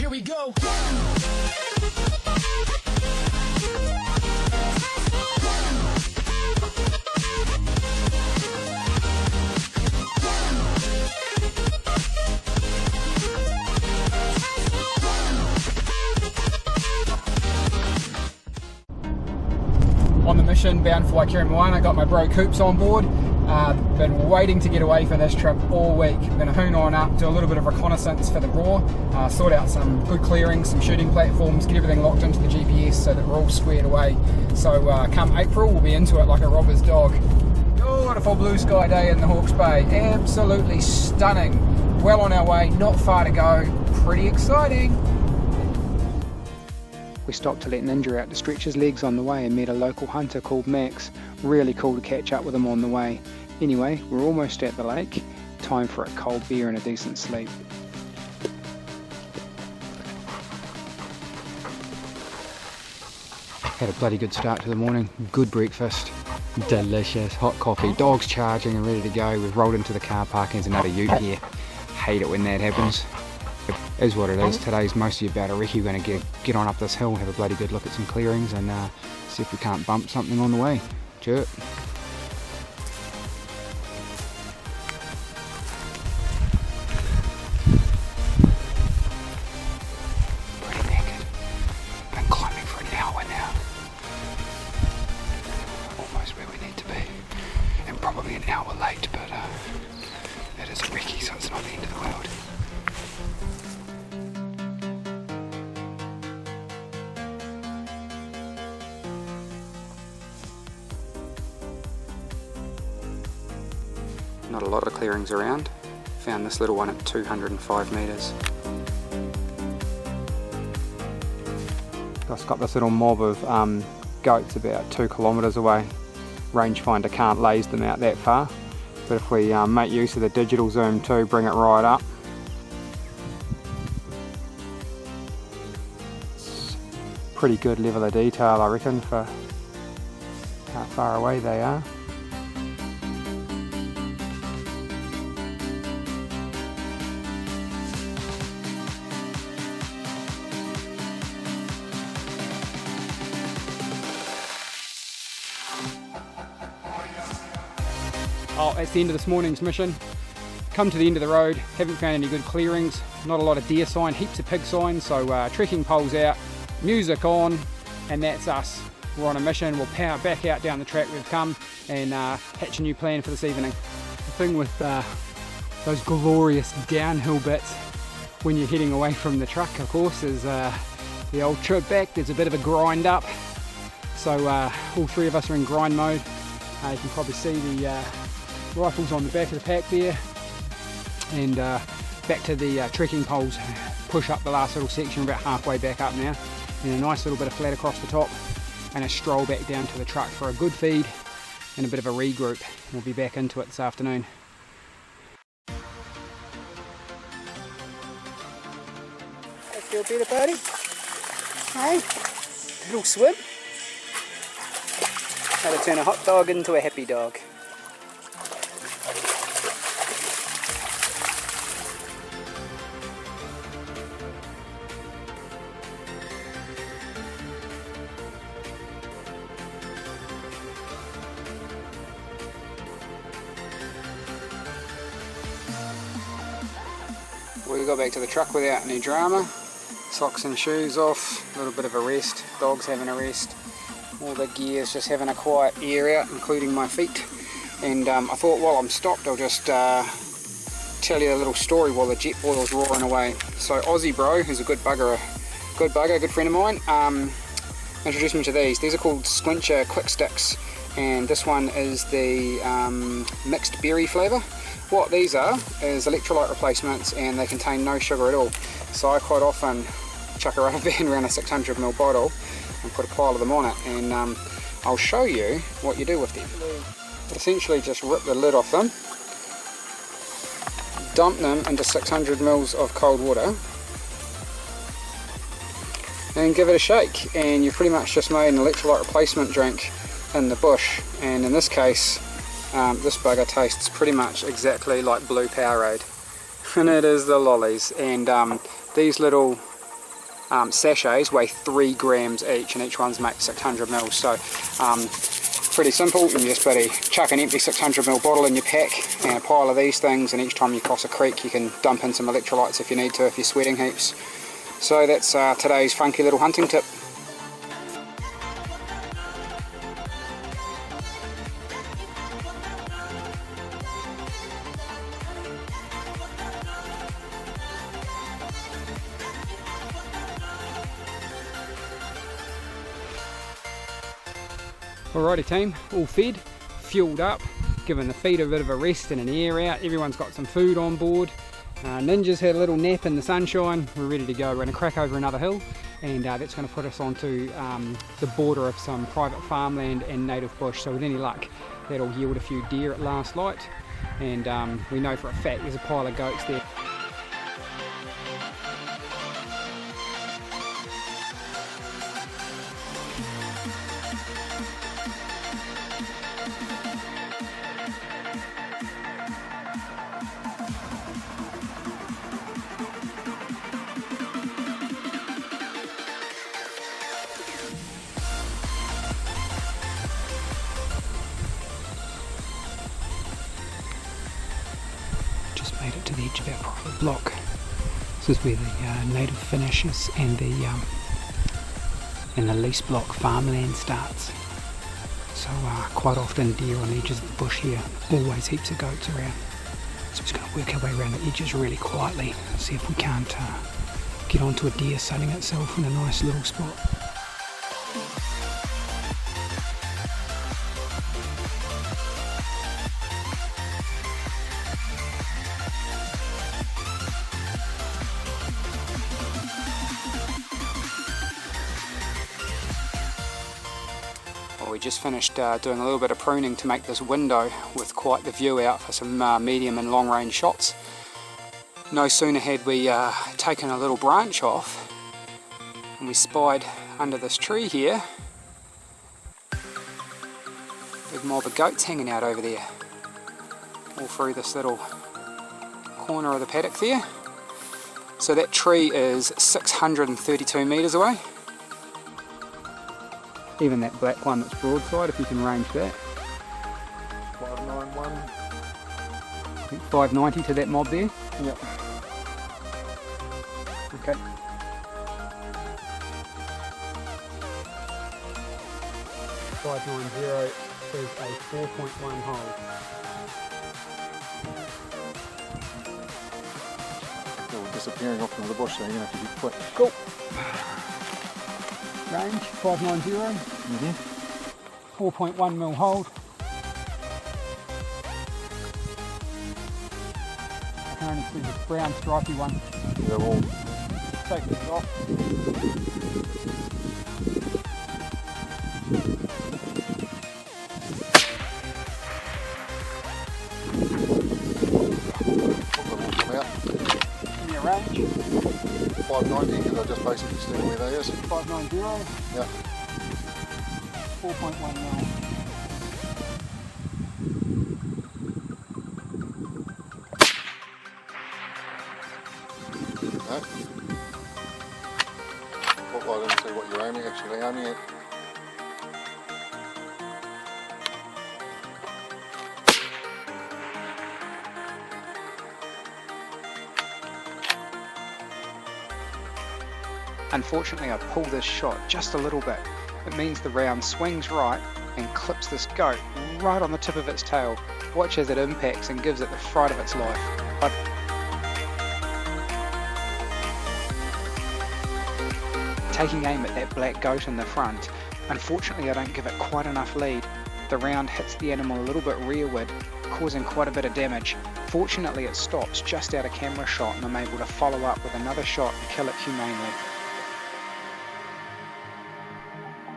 Here we go. On the mission bound for Waikaremoana, got my bro Coops on board. Been waiting to get away for this trip all week. Gonna hoon on up, do a little bit of reconnaissance for the raw, sort out some good clearings, some shooting platforms, get everything locked into the GPS so that we're all squared away. So come April, we'll be into it like a robber's dog. Beautiful blue sky day in the Hawke's Bay, absolutely stunning. Well on our way, not far to go, pretty exciting. We stopped to let Ninja out to stretch his legs on the way and met a local hunter called Max. Really cool to catch up with him on the way. Anyway, we're almost at the lake. Time for a cold beer and a decent sleep. Had a bloody good start to the morning. Good breakfast. Delicious. Hot coffee. Dogs charging and ready to go. We've rolled into the car park. There's another ute here. Hate it when that happens. Is what it is. Today's mostly about a recce. We're going to get on up this hill, have a bloody good look at some clearings and see if we can't bump something on the way. Cheers. Pretty naked. Been climbing for an hour now. Almost where we need to be. And probably an hour late, but it is a recce, so it's not the end of the world. Not a lot of clearings around. Found this little one at 205 metres. Just got this little mob of goats about 2 kilometres away. Rangefinder can't laze them out that far, but if we make use of the digital zoom too, bring it right up. It's pretty good level of detail, I reckon, for how far away they are. Oh, that's the end of this morning's mission. Come to the end of the road, haven't found any good clearings, not a lot of deer sign, heaps of pig sign, so trekking poles out, music on, and that's us. We're on a mission, we'll power back out down the track we've come and hatch a new plan for this evening. The thing with those glorious downhill bits when you're heading away from the truck, of course, is the old trip back. There's a bit of a grind up, so all three of us are in grind mode. You can probably see the rifles on the back of the pack there, and back to the trekking poles. Push up the last little section, about halfway back up now, and a nice little bit of flat across the top, and a stroll back down to the truck for a good feed and a bit of a regroup. We'll be back into it this afternoon. That feel better, buddy? Hey, a little swim. How to turn a hot dog into a happy dog. We got back to the truck without any drama. Socks and shoes off, a little bit of a rest, dogs having a rest, all the gear's just having a quiet air out, including my feet. And I thought while I'm stopped, I'll just tell you a little story while the jet boil's roaring away. So Aussie bro, who's a good friend of mine, introduced me to these. These are called Squincher Quick Sticks, and this one is the mixed berry flavour. What these are is electrolyte replacements, and they contain no sugar at all. So I quite often chuck a rubber band around a 600ml bottle and put a pile of them on it, and I'll show you what you do with them. Essentially just rip the lid off them, dump them into 600ml of cold water and give it a shake, and you've pretty much just made an electrolyte replacement drink in the bush. And in this case, this bugger tastes pretty much exactly like blue Powerade, and it is the lollies. And these little sachets weigh 3 grams each, and each one's make 600 mils. So pretty simple. You just chuck an empty 600 ml bottle in your pack and a pile of these things, and each time you cross a creek you can dump in some electrolytes if you need to, if you're sweating heaps. So that's today's funky little hunting tip. Alrighty team, all fed, fueled up, given the feet a bit of a rest and an air out. Everyone's got some food on board. Ninja's had a little nap in the sunshine. We're ready to go. We're going to crack over another hill, and that's going to put us onto the border of some private farmland and native bush. So with any luck, that'll yield a few deer at last light, and we know for a fact there's a pile of goats there. Made it to the edge of our private block. This is where the native finishes and the lease block farmland starts. So quite often deer on the edges of the bush here, always heaps of goats around. So we're just going to work our way around the edges really quietly, see if we can't get onto a deer sunning itself in a nice little spot. We just finished doing a little bit of pruning to make this window with quite the view out for some medium and long range shots. No sooner had we taken a little branch off and we spied under this tree here a big mob of goats hanging out over there, all through this little corner of the paddock there. So that tree is 632 metres away. Even that black one that's broadside, if you can range that. 591. I think 590 to that mob there. Yep. Okay. .590 is a 4.1 hole. They're disappearing off into the bush, so you're going to have to be quick. Cool. Range 590, 4.1 mil hold. I can only see the brown stripy one. Yeah, well, take this off. come out. Give me a range. 590, because I just basically stand where they is. 590. Yeah. 4.1 mil. No. Spotlight in to see what you're actually aiming at. Unfortunately, I pulled this shot just a little bit. It means the round swings right and clips this goat right on the tip of its tail. Watch as it impacts and gives it the fright of its life. Taking aim at that black goat in the front, unfortunately I don't give it quite enough lead. The round hits the animal a little bit rearward, causing quite a bit of damage. Fortunately it stops just out of camera shot and I'm able to follow up with another shot and kill it humanely.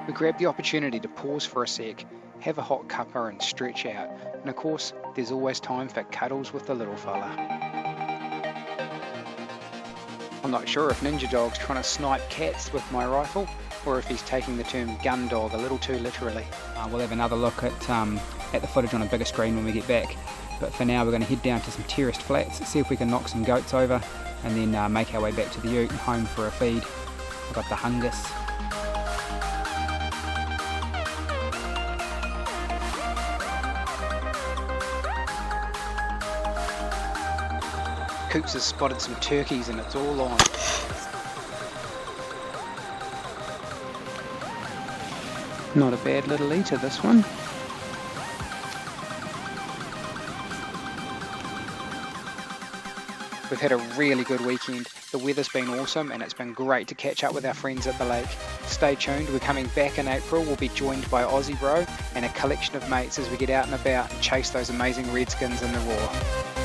We grab the opportunity to pause for a sec, have a hot cuppa and stretch out, and of course there's always time for cuddles with the little fella. I'm not sure if Ninja Dog's trying to snipe cats with my rifle, or if he's taking the term gun dog a little too literally. We'll have another look at the footage on a bigger screen when we get back, but for now we're going to head down to some terraced flats, see if we can knock some goats over, and then make our way back to the ute and home for a feed. I've got the hungus. Coops has spotted some turkeys and it's all on. Not a bad little eater, this one. We've had a really good weekend. The weather's been awesome and it's been great to catch up with our friends at the lake. Stay tuned, we're coming back in April. We'll be joined by Aussie Bro and a collection of mates as we get out and about and chase those amazing redskins in the roar.